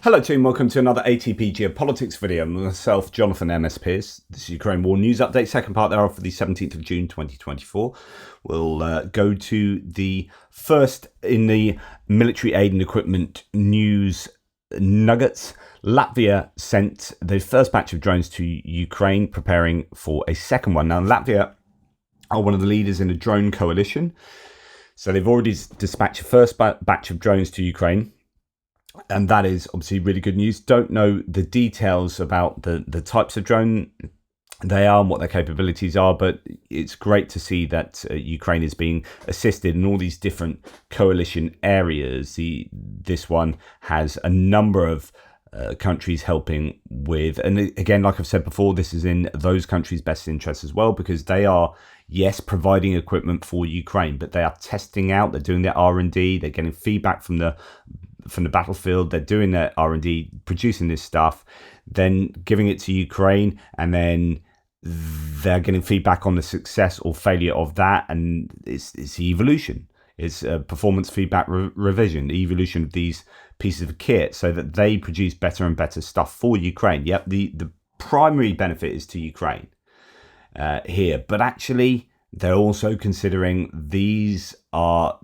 Hello team, welcome to another ATP Geopolitics video. Myself, Jonathan MS Pearce. This is Ukraine War News Update, second part thereof for the 17th of June 2024. We'll go to the first in the military aid and equipment news nuggets. Latvia sent the first batch of drones to Ukraine, preparing for a second one. Now, Latvia are one of the leaders in a drone coalition. So they've already dispatched a first batch of drones to Ukraine. And that is obviously really good news. Don't know the details about the types of drone they are and what their capabilities are, but it's great to see that Ukraine is being assisted in all these different coalition areas. This one has a number of countries helping with, and again, like I've said before, this is in those countries' best interest as well, because they are, yes, providing equipment for Ukraine, but they are testing out, they're doing their R&D, they're getting feedback from the battlefield, they're doing their R&D, producing this stuff, then giving it to Ukraine, and then they're getting feedback on the success or failure of that, and it's evolution. It's a performance feedback revision, the evolution of these pieces of kit so that they produce better and better stuff for Ukraine. Yep, the primary benefit is to Ukraine here, but actually they're also considering these are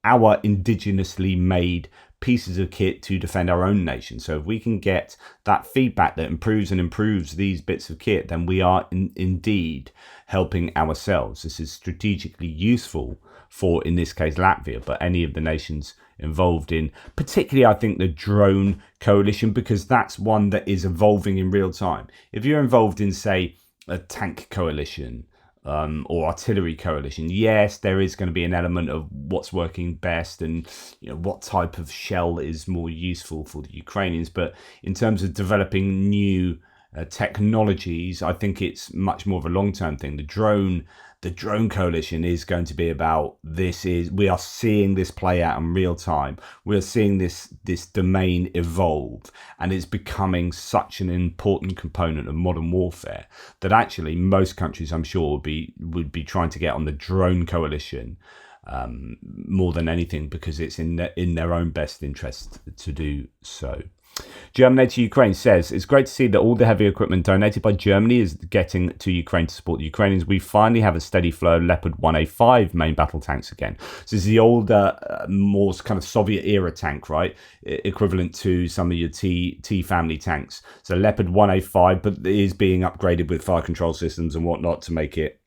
our indigenously made pieces of kit to defend our own nation. So if we can get that feedback that improves these bits of kit, then we are indeed helping ourselves. This is strategically useful for, in this case, Latvia, but any of the nations involved in, particularly I think the drone coalition, because that's one that is evolving in real time. If you're involved in, say, a tank coalition, or artillery coalition, yes, there is going to be an element of what's working best and what type of shell is more useful for the Ukrainians. But in terms of developing new technologies, I think it's much more of a long-term thing. The drone coalition is going to be about we are seeing this play out in real time. We're seeing this domain evolve, and it's becoming such an important component of modern warfare that actually most countries, I'm sure, would be trying to get on the drone coalition more than anything, because it's in their own best interest to do so. German Aid to Ukraine says, it's great to see that all the heavy equipment donated by Germany is getting to Ukraine to support the Ukrainians. We finally have a steady flow of Leopard 1A5 main battle tanks again. So this is the older, more kind of Soviet era tank, right? Equivalent to some of your T family tanks. So Leopard 1A5, but it is being upgraded with fire control systems and whatnot to make it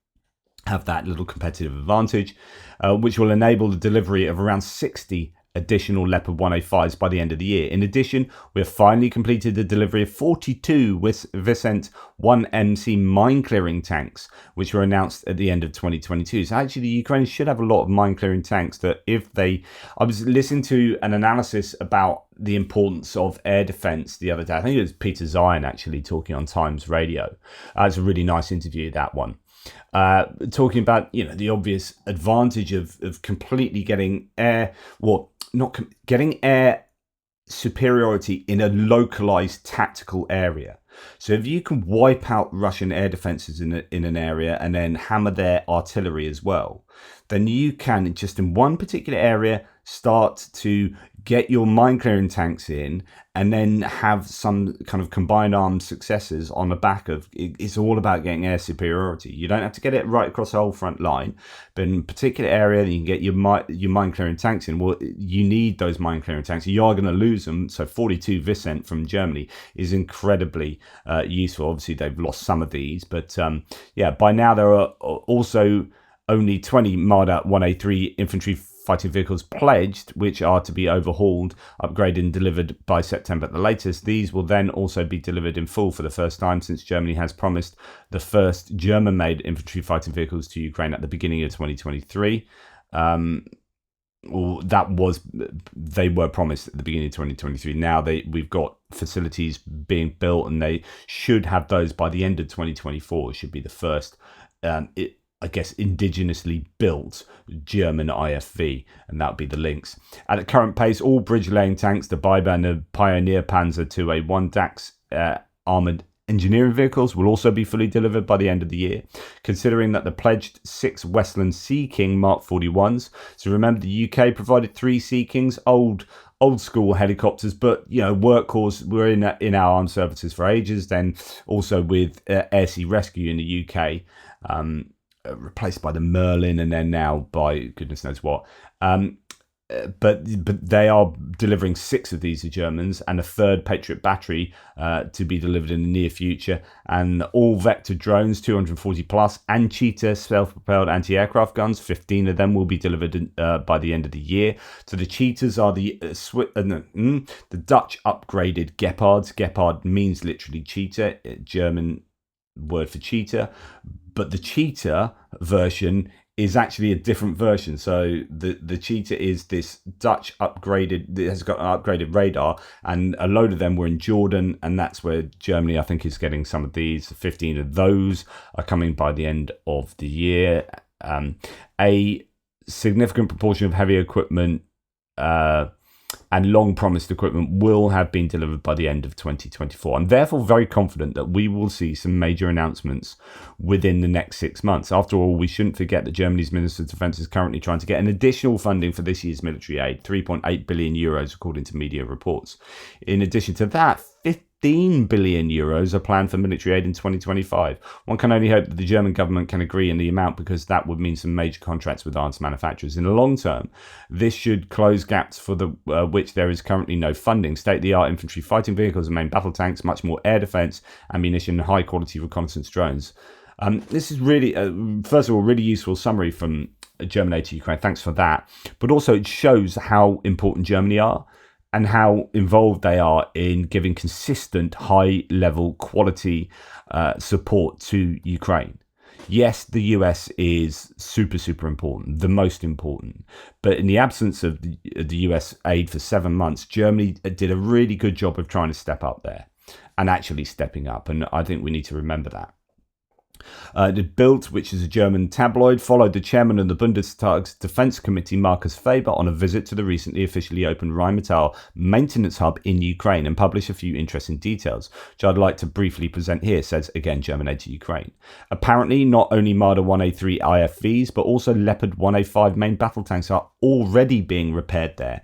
have that little competitive advantage, which will enable the delivery of around 60 additional Leopard 1A5s by the end of the year. In addition, we have finally completed the delivery of 42 Vicent 1MC mine clearing tanks, which were announced at the end of 2022. So actually, the Ukrainians should have a lot of mine clearing tanks that I was listening to an analysis about the importance of air defense the other day. I think it was Peter Zion actually talking on Times Radio. It's a really nice interview, that one. Talking about the obvious advantage of completely getting getting air superiority in a localized tactical area. So if you can wipe out Russian air defenses in an area and then hammer their artillery as well, then you can just in one particular area start to get your mine clearing tanks in, and then have some kind of combined arms successes on the back of it. It's all about getting air superiority. You don't have to get it right across the whole front line, but in a particular area you can get your mine clearing tanks in. Well, you need those mine clearing tanks. You are going to lose them. So 42 Vicent from Germany is incredibly useful. Obviously they've lost some of these, but by now there are also only 20 Marder 1A3 infantry fighting vehicles pledged, which are to be overhauled, upgraded and delivered by September at the latest. These will then also be delivered in full for the first time since Germany has promised the first German-made infantry fighting vehicles to Ukraine at the beginning of 2023. They were promised at the beginning of 2023. Now we've got facilities being built, and they should have those by the end of 2024. It should be the first indigenously built German IFV, and that would be the Lynx. At the current pace, all bridge-laying tanks, the Biber and the Pioneer Panzer 2A1 DAX armoured engineering vehicles will also be fully delivered by the end of the year, considering that the pledged 6 Westland Sea King Mark 41s. So remember, the UK provided 3 Sea Kings, old old school helicopters, but workhorse. We're in our armed services for ages. Then also with air sea rescue in the UK, replaced by the Merlin, and then now by goodness knows what. But they are delivering 6 of these to Germans, and a third Patriot battery to be delivered in the near future, and all vector drones, 240 plus, and Cheetah self-propelled anti-aircraft guns, 15 of them will be delivered by the end of the year. So the Cheetahs are the Dutch upgraded Gepards. Gepard means literally cheetah, German word for cheetah, but the Cheetah version is actually a different version. So the Cheetah is this Dutch upgraded, it has got an upgraded radar, and a load of them were in Jordan, and that's where Germany, I think, is getting some of these. 15 of those are coming by the end of the year. A significant proportion of heavy equipment and long promised equipment will have been delivered by the end of 2024. I'm therefore very confident that we will see some major announcements within the next 6 months. After all, we shouldn't forget that Germany's Minister of Defence is currently trying to get an additional funding for this year's military aid, 3.8 billion euros, according to media reports. In addition to that, 15 billion euros are planned for military aid in 2025. One can only hope that the German government can agree in the amount, because that would mean some major contracts with arms manufacturers. In the long term, this should close gaps for the which there is currently no funding. State-of-the-art infantry fighting vehicles and main battle tanks, much more air defence, ammunition, and high-quality reconnaissance drones. This is really, first of all, really useful summary from German aid to Ukraine. Thanks for that. But also it shows how important Germany are, and how involved they are in giving consistent, high-level quality support to Ukraine. Yes, the US is super, super important, the most important. But in the absence of the US aid for 7 months, Germany did a really good job of trying to step up there and actually stepping up. And I think we need to remember that. The Bild, which is a German tabloid, followed the chairman of the Bundestag's Defense Committee, Markus Faber, on a visit to the recently officially opened Rheinmetall maintenance hub in Ukraine, and published a few interesting details, which I'd like to briefly present here, says, again, German aid to Ukraine. Apparently, not only Marder 1A3 IFVs, but also Leopard 1A5 main battle tanks are already being repaired there.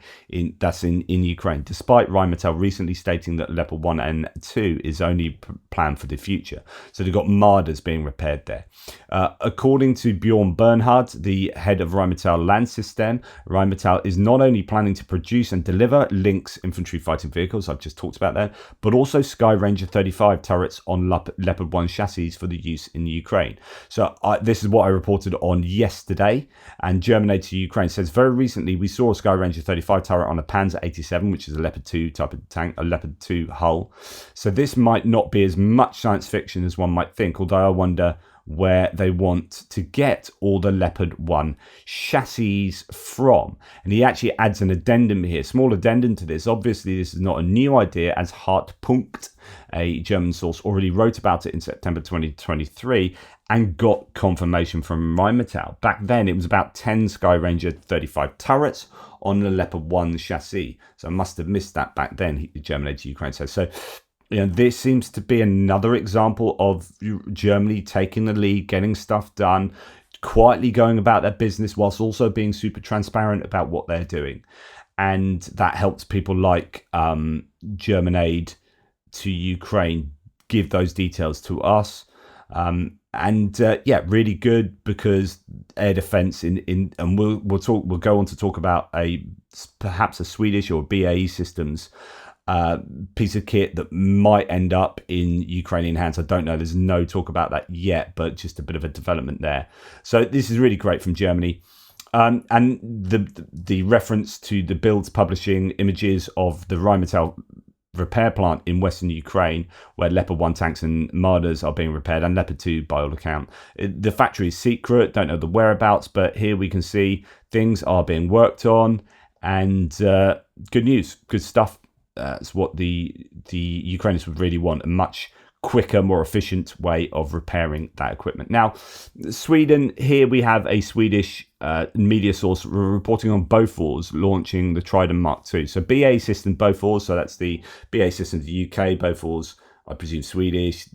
That's in Ukraine, despite Rheinmetall recently stating that Leopard 1 and 2 is only planned for the future. So they've got Marders being repaired there. According to Bjorn Bernhard, the head of Rheinmetall Land System, Rheinmetall is not only planning to produce and deliver Lynx infantry fighting vehicles, I've just talked about that, but also Sky Ranger 35 turrets on Leopard 1 chassis for the use in Ukraine. So this is what I reported on yesterday, and German aid to Ukraine says, very recently we saw a Sky Ranger 35 turret on a Panzer 87, which is a Leopard 2 type of tank, a Leopard 2 hull. So this might not be as much science fiction as one might think, although I wonder where they want to get all the Leopard 1 chassis from. And he actually adds an addendum here, small addendum to this. Obviously, this is not a new idea, as Hartpunkt, a German source, already wrote about it in September 2023 and got confirmation from Rheinmetall. Back then, it was about 10 Sky Ranger 35 turrets on the Leopard 1 chassis. So I must have missed that back then, German aid to Ukraine says. So this seems to be another example of Germany taking the lead, getting stuff done, quietly going about their business whilst also being super transparent about what they're doing. And that helps people like German aid to Ukraine give those details to us. Really good, because air defense and we'll go on to talk about perhaps a Swedish or BAE Systems piece of kit that might end up in Ukrainian hands. I don't know. There's no talk about that yet, but just a bit of a development there. So this is really great from Germany. And the reference to the Bild's publishing images of the Rheinmetall repair plant in western Ukraine, where Leopard 1 tanks and Marders are being repaired, and Leopard 2 by all account. The factory is secret, don't know the whereabouts, but here we can see things are being worked on, and good news, good stuff. That's what the Ukrainians would really want, a much quicker, more efficient way of repairing that equipment. Now, Sweden, here we have a Swedish media source reporting on Bofors launching the Trident Mark II. So BAE Systems Bofors, so that's the BAE Systems the UK, Bofors, I presume Swedish,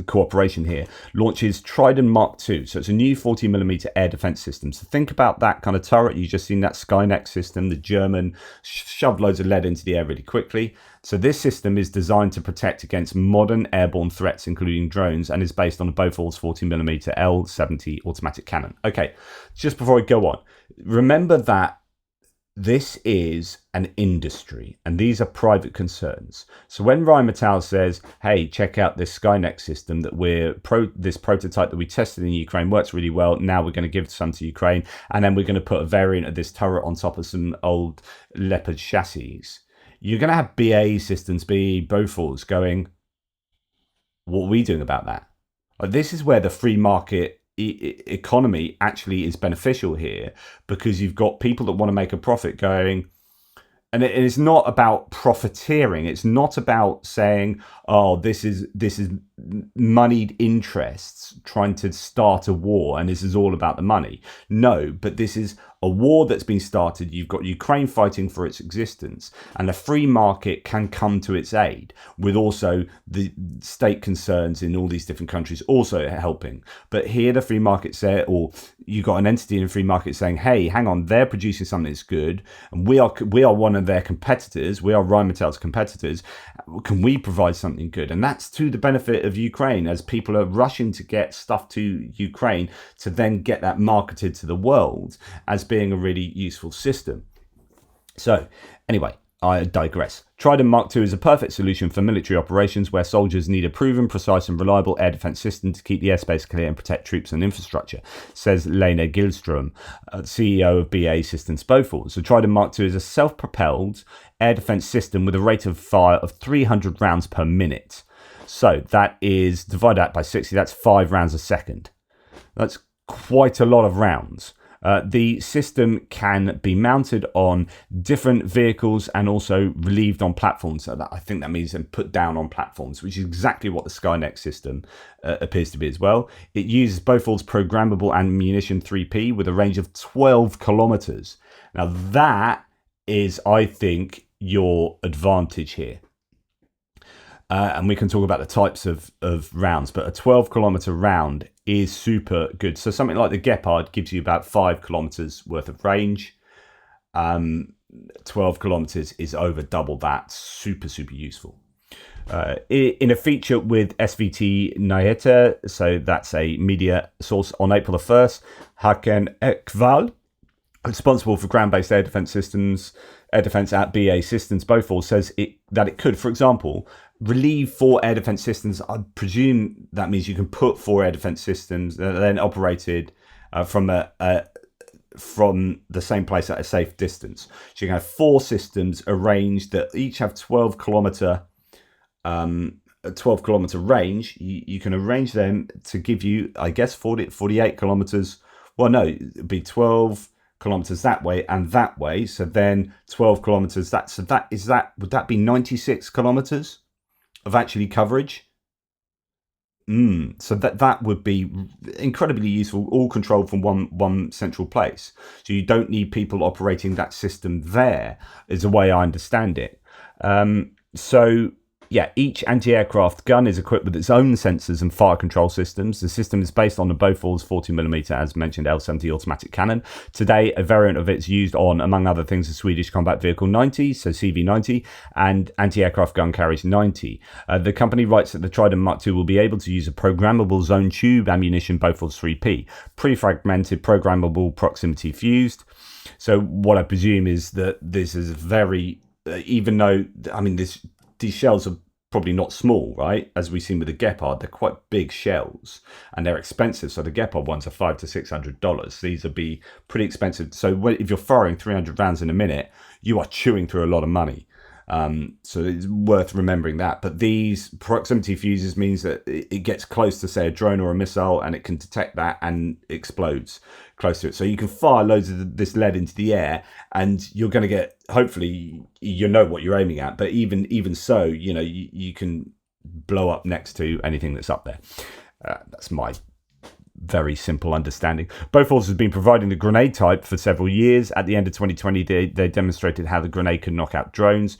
cooperation here, launches Trident Mark II. So it's a new 40mm air defense system. So think about that kind of turret. You've just seen that Skynex system. The German shoved loads of lead into the air really quickly. So this system is designed to protect against modern airborne threats, including drones, and is based on a Bofors 40mm L70 automatic cannon. Okay, just before I go on, remember that this is an industry and these are private concerns. So when Rheinmetall says, hey, check out this Skynex system that this prototype that we tested in Ukraine works really well, now we're going to give some to Ukraine, and then we're going to put a variant of this turret on top of some old Leopard chassis, you're going to have BAE Systems, BAE Bofors going, what are we doing about that? Like, this is where the free market economy actually is beneficial here, because you've got people that want to make a profit going, and it is not about profiteering. It's not about saying, oh, this is moneyed interests trying to start a war and this is all about the money. No, but this is a war that's been started. You've got Ukraine fighting for its existence, and the free market can come to its aid, with also the state concerns in all these different countries also helping. But here the free market say, or you've got an entity in the free market saying, hey, hang on, they're producing something that's good, and we are one of their competitors. We are Rheinmetall's competitors. Can we provide something good? And that's to the benefit of Ukraine, as people are rushing to get stuff to Ukraine to then get that marketed to the world as being a really useful system. So anyway, I digress. Trident Mark II is a perfect solution for military operations where soldiers need a proven, precise and reliable air defense system to keep the airspace clear and protect troops and infrastructure, says Lena Gillström, CEO of BAE Systems Bofors. So Trident Mark II is a self-propelled air defense system with a rate of fire of 300 rounds per minute. So that is, divided out by 60, that's 5 rounds a second. That's quite a lot of rounds. The system can be mounted on different vehicles and also relieved on platforms. So that, I think that means put down on platforms, which is exactly what the Skynex system appears to be as well. It uses Bofors programmable ammunition 3P with a range of 12 kilometers. Now that is, I think, your advantage here. And we can talk about the types of rounds, but a 12-kilometer round is super good. So something like the Geopol gives you about 5 kilometers worth of range. 12 kilometers is over double that. Super, super useful. In a feature with SVT Nyheter, so that's a media source, on April the 1st, Hakan Ekval, responsible for ground-based air defense systems, air defense at BAE Systems Bofors, says that it could, for example, relieve 4 air defense systems. I presume that means you can put 4 air defense systems that are then operated from the same place at a safe distance. So you can have 4 systems arranged that each have 12 kilometer range. You can arrange them to give you, I guess, 48 kilometers. Well, no, it'd be 12 kilometers that way and that way. So then 12 kilometers. Would that be 96 kilometers of actually coverage? So that would be incredibly useful, all controlled from one central place. So you don't need people operating that system there, is the way I understand it. So yeah, each anti-aircraft gun is equipped with its own sensors and fire control systems. The system is based on the Bofors 40mm, as mentioned, L70 automatic cannon. Today, a variant of it is used on, among other things, the Swedish Combat Vehicle 90, so CV90, and anti-aircraft gun carriers 90. The company writes that the Trident Mark II will be able to use a programmable zone tube ammunition Bofors 3P, pre-fragmented, programmable, proximity fused. So what I presume is that this is very, even though, I mean, these shells are probably not small, right? As we've seen with the Geopol, they're quite big shells and they're expensive. So the Geopol ones are $500 to $600. These would be pretty expensive. So if you're firing 300 rounds in a minute, you are chewing through a lot of money. So it's worth remembering that. But these proximity fuses means that it gets close to, say, a drone or a missile, and it can detect that and explodes close to it. So you can fire loads of this lead into the air, and you're going to get, hopefully, you know what you're aiming at. But even so, you can blow up next to anything that's up there. That's my very simple understanding. Both forces have been providing the grenade type for several years. At the end of 2020, they demonstrated how the grenade could knock out drones.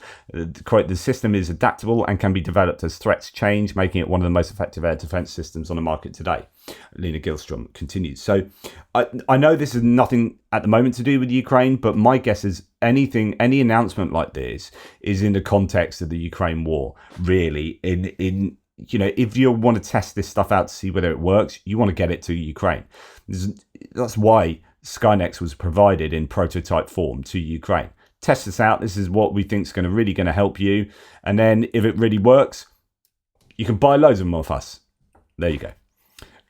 Quote, the system is adaptable and can be developed as threats change, making it one of the most effective air defense systems on the market today. Lena Gilstrom continues. So I know this is nothing at the moment to do with Ukraine, but my guess is any announcement like this is in the context of the Ukraine war, really. If you want to test this stuff out to see whether it works, you want to get it to Ukraine. That's why Skynex was provided in prototype form to Ukraine. Test this out. This is what we think is really going to help you. And then if it really works, you can buy loads of them off us. There you go.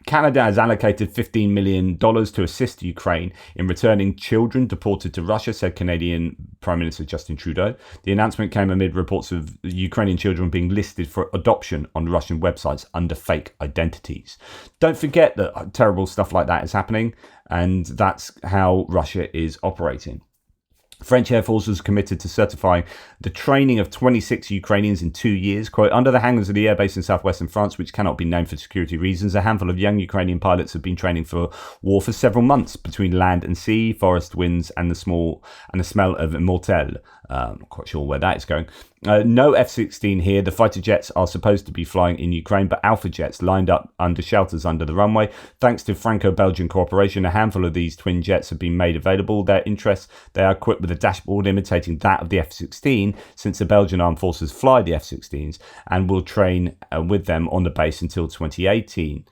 Canada has allocated $15 million to assist Ukraine in returning children deported to Russia, said Canadian Prime Minister Justin Trudeau. The announcement came amid reports of Ukrainian children being listed for adoption on Russian websites under fake identities. Don't forget that terrible stuff like that is happening, and that's how Russia is operating. French Air Force was committed to certifying the training of 26 Ukrainians in 2 years. Quote, under the hangars of the airbase in southwestern France, which cannot be named for security reasons, a handful of young Ukrainian pilots have been training for war for several months between land and sea, forest winds, and the smell of immortel. Not quite sure where that is going. No F-16 here. The fighter jets are supposed to be flying in Ukraine, but Alpha jets lined up under shelters under the runway. Thanks to Franco-Belgian cooperation, a handful of these twin jets have been made available. Their interests, they are equipped with a dashboard imitating that of the F-16, since the Belgian armed forces fly the F-16s, and will train with them on the base until 2018.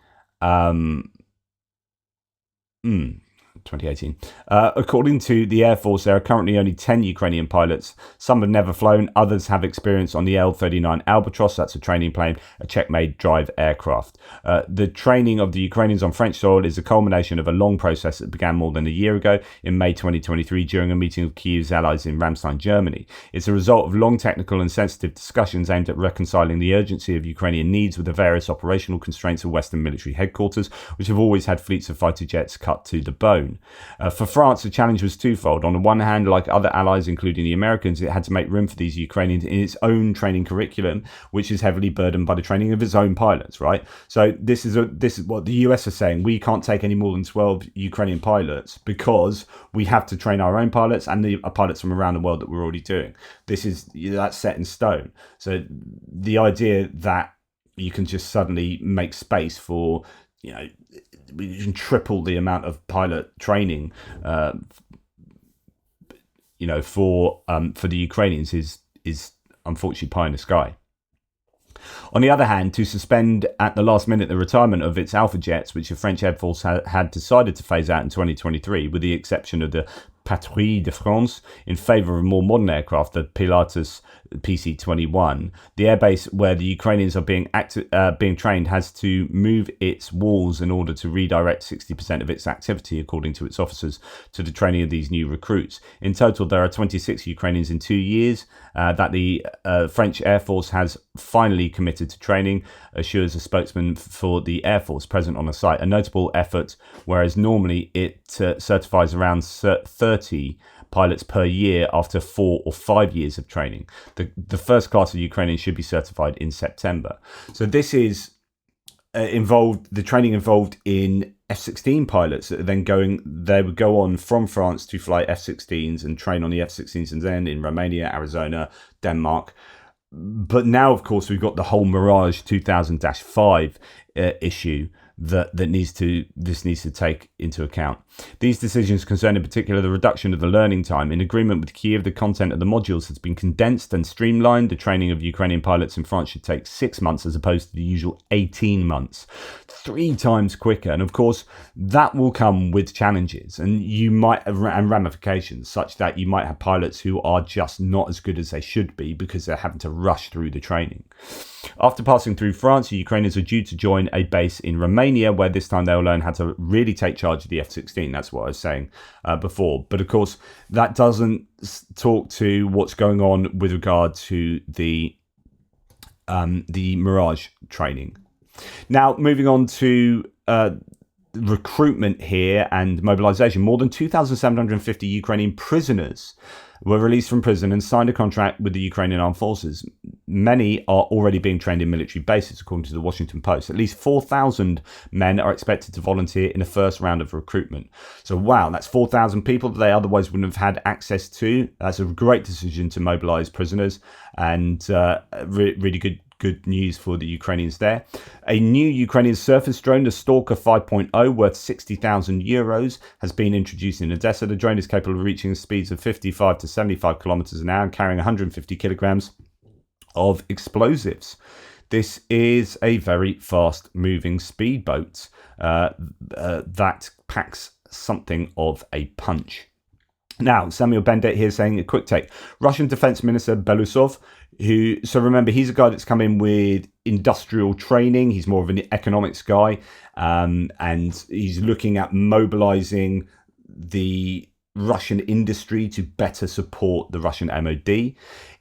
2018. According to the Air Force, there are currently only 10 Ukrainian pilots. Some have never flown, others have experience on the L-39 Albatros, that's a training plane, a Czech-made drive aircraft. The training of the Ukrainians on French soil is a culmination of a long process that began more than a year ago in May 2023 during a meeting of Kiev's allies in Ramstein, Germany. It's a result of long technical and sensitive discussions aimed at reconciling the urgency of Ukrainian needs with the various operational constraints of Western military headquarters, which have always had fleets of fighter jets cut to the bone. For France, the challenge was twofold. On the one hand, like other allies, including the Americans, it had to make room for these Ukrainians in its own training curriculum, which is heavily burdened by the training of its own pilots, right? So this is what the US are saying. We can't take any more than 12 Ukrainian pilots because we have to train our own pilots and the pilots from around the world that we're already doing. That's set in stone. So the idea that you can just suddenly make space for, we can triple the amount of pilot training, for the Ukrainians is unfortunately pie in the sky. On the other hand, to suspend at the last minute the retirement of its Alpha jets, which the French Air Force had decided to phase out in 2023, with the exception of the Patrouille de France, in favour of more modern aircraft, the Pilatus PC-21. The airbase where the Ukrainians are being trained has to move its walls in order to redirect 60% of its activity, according to its officers, to the training of these new recruits. In total, there are 26 Ukrainians in 2 years that the French Air Force has finally committed to training, assures a spokesman for the Air Force present on the site. A notable effort, whereas normally it certifies around 30 pilots per year after 4 or 5 years of training. The first class of Ukrainians should be certified in September. So this is the training involved in F-16 pilots that they would go on from France to fly F-16s and train on the F-16s and then in Romania, Arizona, Denmark. But now, of course, we've got the whole Mirage 2000-5 issue that needs to take into account. These decisions concern in particular the reduction of the learning time. In agreement with Kiev, the content of the modules has been condensed and streamlined. The training of Ukrainian pilots in France should take 6 months as opposed to the usual 18 months, 3 times quicker. And of course, that will come with challenges and ramifications, such that you might have pilots who are just not as good as they should be because they're having to rush through the training. After passing through France, the Ukrainians are due to join a base in Romania, where this time they'll learn how to really take charge of the F-16. That's what I was saying before. But of course, that doesn't talk to what's going on with regard to the Mirage training. Now, moving on to recruitment here and mobilization. More than 2,750 Ukrainian prisoners were released from prison and signed a contract with the Ukrainian Armed Forces. many are already being trained in military bases, according to the Washington Post. At least 4,000 men are expected to volunteer in the first round of recruitment. So, wow, that's 4,000 people that they otherwise wouldn't have had access to. That's a great decision to mobilize prisoners, and really good news for the Ukrainians there. A new Ukrainian surface drone, the Stalker 5.0, worth 60,000 euros, has been introduced in Odessa. The drone is capable of reaching speeds of 55 to 75 kilometers an hour and carrying 150 kilograms of explosives. This is a very fast moving speedboat that packs something of a punch. Now, Samuel Bendet here saying a quick take. Russian Defense Minister Belousov, so remember, he's a guy that's come in with industrial training. He's more of an economics guy, and he's looking at mobilizing the Russian industry to better support the Russian MOD.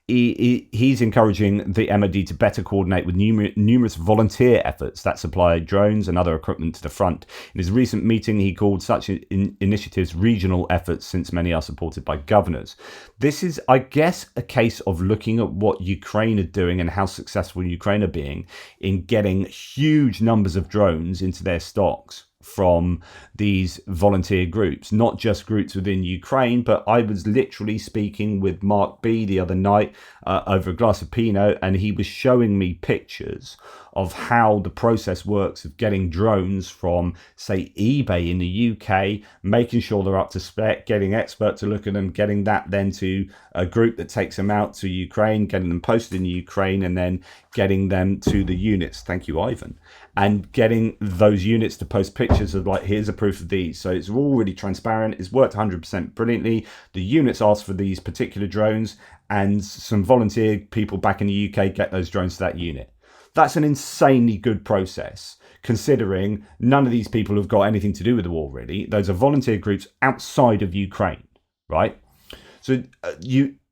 He's encouraging the MOD to better coordinate with numerous volunteer efforts that supply drones and other equipment to the front. In his recent meeting, he called such initiatives regional efforts, since many are supported by governors. This is, I guess, a case of looking at what Ukraine are doing and how successful Ukraine are being in getting huge numbers of drones into their stocks from these volunteer groups, not just groups within Ukraine, but I was literally speaking with Mark B the other night over a glass of Pinot, and he was showing me pictures of how the process works of getting drones from, say, eBay in the UK, making sure they're up to spec, getting experts to look at them, getting that then to a group that takes them out to Ukraine, getting them posted in Ukraine, and then getting them to the units. Thank you, Ivan. And getting those units to post pictures of, like, here's a proof of these. So it's all really transparent. It's worked 100% brilliantly. The units ask for these particular drones, and some volunteer people back in the UK get those drones to that unit. That's an insanely good process, considering none of these people have got anything to do with the war, really. Those are volunteer groups outside of Ukraine, right? So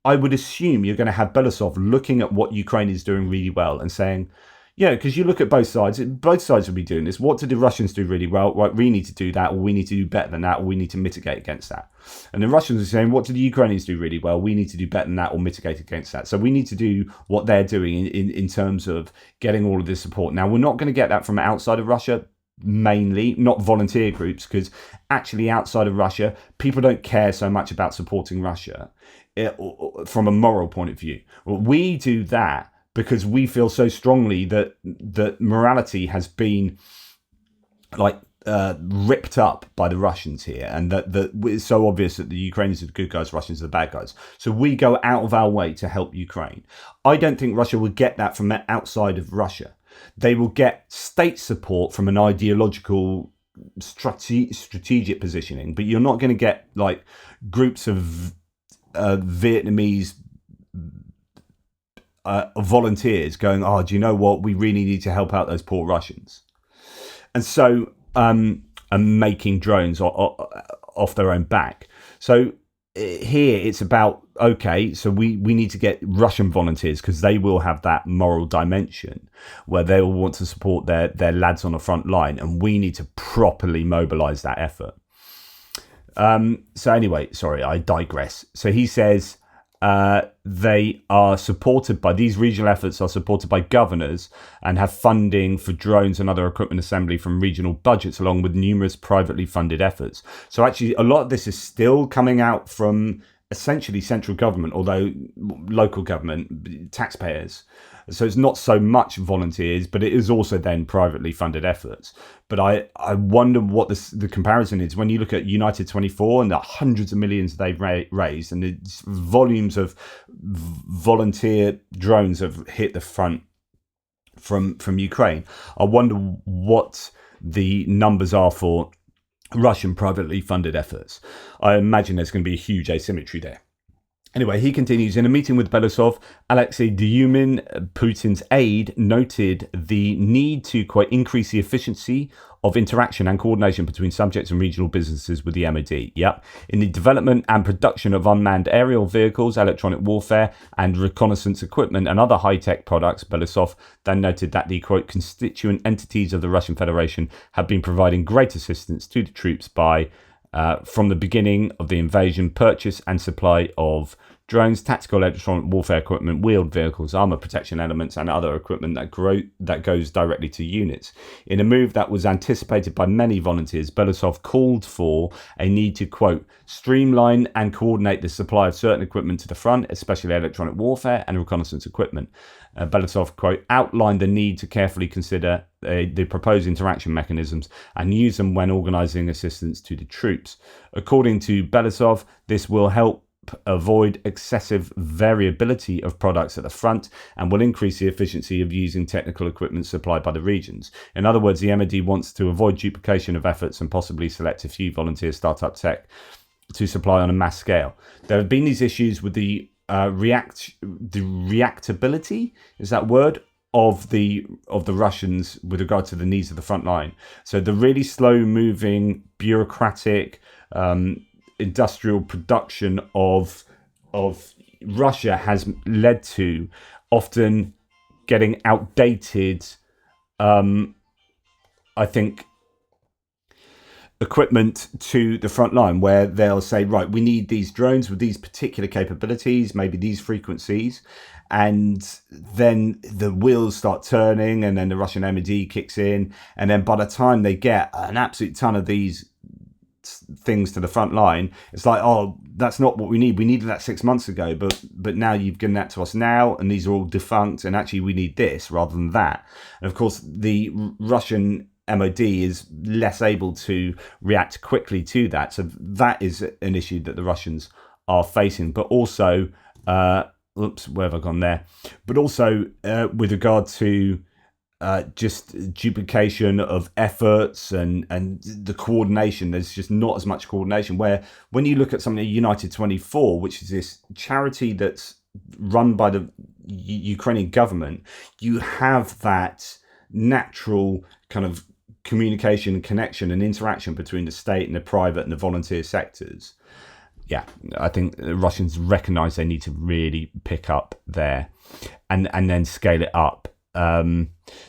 I would assume you're going to have Belousov looking at what Ukraine is doing really well and saying, yeah, because you look at both sides will be doing this. What do the Russians do really well? Right, we need to do that, or we need to do better than that, or we need to mitigate against that. And the Russians are saying, what do the Ukrainians do really well? We need to do better than that, or mitigate against that. So we need to do what they're doing in terms of getting all of this support. Now, we're not going to get that from outside of Russia, mainly, not volunteer groups, because actually outside of Russia, people don't care so much about supporting Russia from a moral point of view. Well, we do that because we feel so strongly that morality has been ripped up by the Russians here, and that it's so obvious that the Ukrainians are the good guys, Russians are the bad guys. So we go out of our way to help Ukraine. I don't think Russia will get that from outside of Russia. They will get state support from an ideological strategic positioning, but you're not going to get like groups of Vietnamese volunteers going, oh, do you know what? We really need to help out those poor Russians. And so, and making drones off their own back. So here it's about, okay, so we need to get Russian volunteers, because they will have that moral dimension where they will want to support their lads on the front line, and we need to properly mobilize that effort. So anyway, sorry, I digress. So he says, they are supported by, these regional efforts are supported by governors and have funding for drones and other equipment assembly from regional budgets, along with numerous privately funded efforts. So actually a lot of this is still coming out from essentially central government, although local government, taxpayers. So it's not so much volunteers, but it is also then privately funded efforts. But I wonder what the comparison is when you look at United 24 and the hundreds of millions they've raised, and the volumes of volunteer drones have hit the front from Ukraine. I wonder what the numbers are for Russian privately funded efforts. I imagine there's going to be a huge asymmetry there. Anyway, he continues, in a meeting with Belousov, Alexei Dyumin, Putin's aide, noted the need to, quote, increase the efficiency of interaction and coordination between subjects and regional businesses with the MOD. Yep. In the development and production of unmanned aerial vehicles, electronic warfare, and reconnaissance equipment and other high-tech products, Belousov then noted that the, quote, constituent entities of the Russian Federation have been providing great assistance to the troops by from the beginning of the invasion, purchase and supply of drones, tactical electronic warfare equipment, wheeled vehicles, armor protection elements, and other equipment that goes directly to units. In a move that was anticipated by many volunteers, Belousov called for a need to, quote, streamline and coordinate the supply of certain equipment to the front, especially electronic warfare and reconnaissance equipment. Belousov, quote, outlined the need to carefully consider the proposed interaction mechanisms and use them when organising assistance to the troops. According to Belousov, this will help avoid excessive variability of products at the front and will increase the efficiency of using technical equipment supplied by the regions. In other words, the MOD wants to avoid duplication of efforts and possibly select a few volunteer startup tech to supply on a mass scale. There have been these issues with the reactability, is that word, of the Russians with regard to the needs of the front line. So the really slow moving bureaucratic industrial production of Russia has led to often getting outdated I think equipment to the front line, where they'll say, right, we need these drones with these particular capabilities, maybe these frequencies, and then the wheels start turning and then the Russian MOD kicks in, and then by the time they get an absolute ton of these things to the front line, it's like, oh, that's not what we need. We needed that 6 months ago, but now you've given that to us now, and these are all defunct, and actually we need this rather than that. And of course, the Russian MOD is less able to react quickly to that. So that is an issue that the Russians are facing. But also, where have I gone there? But also with regard to just duplication of efforts and the coordination, there's just not as much coordination. Where when you look at something like United 24, which is this charity that's run by the Ukrainian government, you have that natural kind of communication, connection and interaction between the state and the private and the volunteer sectors. Yeah, I think the Russians recognise they need to really pick up there and then scale it up.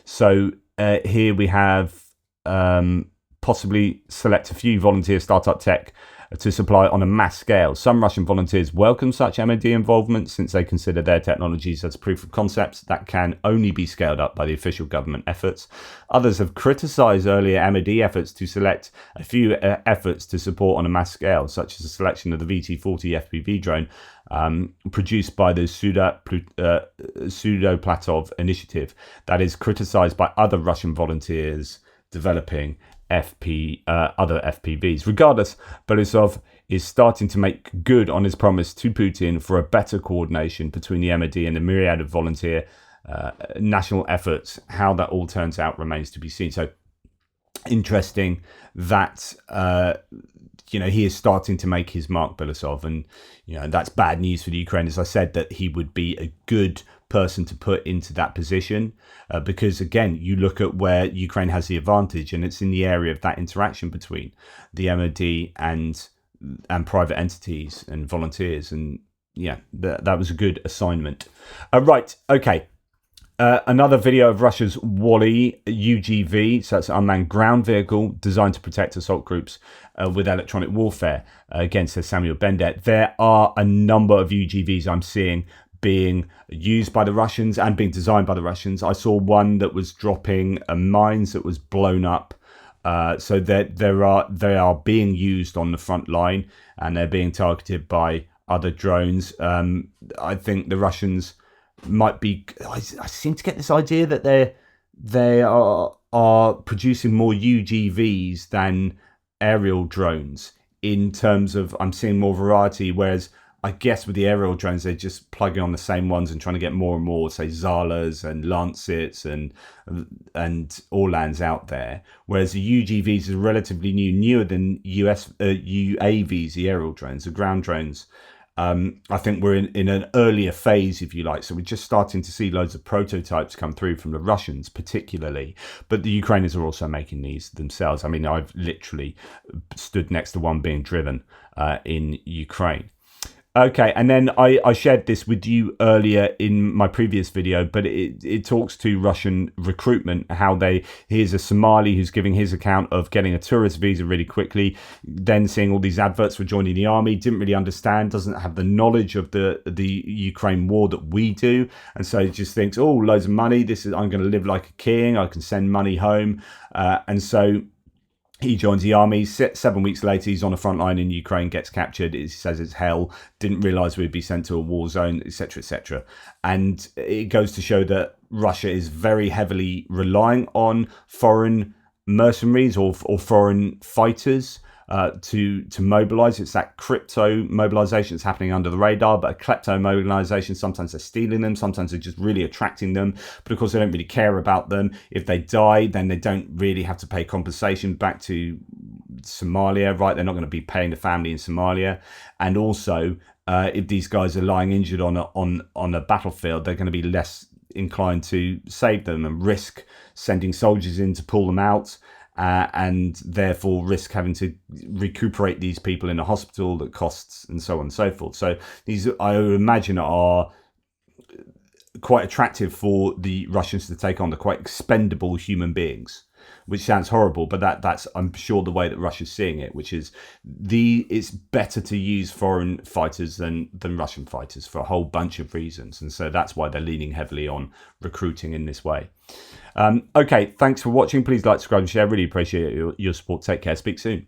So here we have possibly select a few volunteer startup tech to supply on a mass scale. Some Russian volunteers welcome such MOD involvement since they consider their technologies as proof of concepts that can only be scaled up by the official government efforts. Others have criticised earlier MOD efforts to select a few efforts to support on a mass scale, such as the selection of the VT-40 FPV drone produced by the Pseudo-Platov initiative that is criticised by other Russian volunteers developing other FPVs. Regardless, Belousov is starting to make good on his promise to Putin for a better coordination between the MOD and the myriad of volunteer national efforts. How that all turns out remains to be seen. So interesting that he is starting to make his mark, Belousov, and that's bad news for the Ukraine. As I said, that he would be a good person to put into that position because again, you look at where Ukraine has the advantage, and it's in the area of that interaction between the MOD and private entities and volunteers, and that was a good assignment. Right, okay. Another video of Russia's Wally UGV, so that's an unmanned ground vehicle designed to protect assault groups with electronic warfare. Again, says Samuel Bendet. There are a number of UGVs I'm seeing being used by the Russians and being designed by the Russians. I saw one that was dropping mines that was blown up. So they are being used on the front line, and they're being targeted by other drones. I think the Russians might be. I seem to get this idea that they are producing more UGVs than aerial drones. In terms of, I'm seeing more variety, whereas I guess with the aerial drones, they're just plugging on the same ones and trying to get more and more, say, Zalas and Lancets and Orlans out there. Whereas the UGVs are relatively newer than UAVs, the aerial drones, the ground drones. I think we're in an earlier phase, if you like. So we're just starting to see loads of prototypes come through from the Russians, particularly. But the Ukrainians are also making these themselves. I mean, I've literally stood next to one being driven in Ukraine. Okay, and then I shared this with you earlier in my previous video, but it talks to Russian recruitment, how here's a Somali who's giving his account of getting a tourist visa really quickly, then seeing all these adverts for joining the army, didn't really understand, doesn't have the knowledge of the Ukraine war that we do, and so just thinks, oh, loads of money, I'm going to live like a king, I can send money home, and so he joins the army. 7 weeks later, he's on the front line in Ukraine, gets captured. He says it's hell. Didn't realise we'd be sent to a war zone, etc., etc. And it goes to show that Russia is very heavily relying on foreign mercenaries or foreign fighters to mobilise. It's that crypto mobilisation that's happening under the radar, but a klepto mobilisation, sometimes they're stealing them, sometimes they're just really attracting them, but of course they don't really care about them. If they die, then they don't really have to pay compensation back to Somalia, right? They're not going to be paying the family in Somalia. And also, if these guys are lying injured on a battlefield, they're going to be less inclined to save them and risk sending soldiers in to pull them out. And therefore risk having to recuperate these people in a hospital that costs, and so on and so forth. So these, I would imagine, are quite attractive for the Russians to take on. They're quite expendable human beings, which sounds horrible, but that's I'm sure the way that Russia's seeing it, which is it's better to use foreign fighters than Russian fighters for a whole bunch of reasons, and so that's why they're leaning heavily on recruiting in this way. Okay, thanks for watching. Please like, subscribe, and share. Really appreciate your support. Take care. Speak soon.